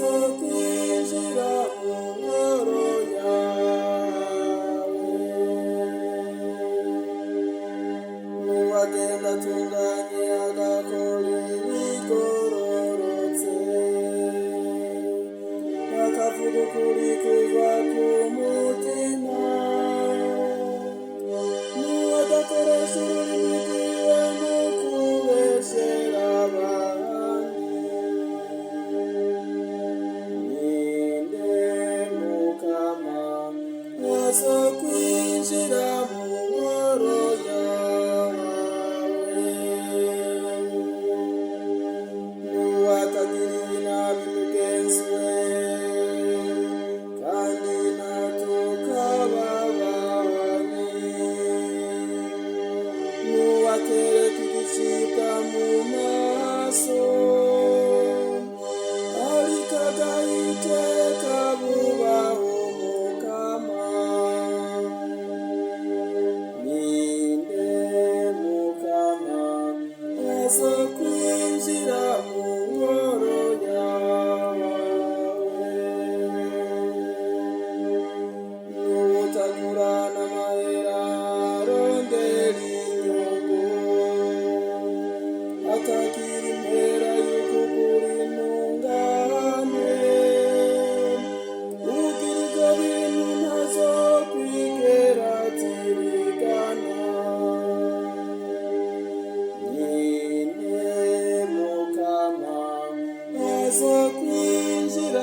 azokwinjira mu ngoro yawe. Uwagenda atunganye agakora ibigororotse, akavuga ukuri kuva ku mutima, n'uwadakoresha ururimi rwiwe mu kubeshyera abandi. Ninde Mukama azokwinjira mu ngoro yawe? N'uwatagirira inabi mugenzi we, kandi ntatuka ababanyi. N'uwatereka igicibwa mu maso, ariko agahiteka bubaho Mukama. Ninde Mukama azokwinjira mu ngoro yawe? N'uwutagurana amahera arondera inyungu, atagira impera y'ukugura intungane, ugira ibyo bintu ntazokwigera atirigana. Ninde Mukama azokwinjira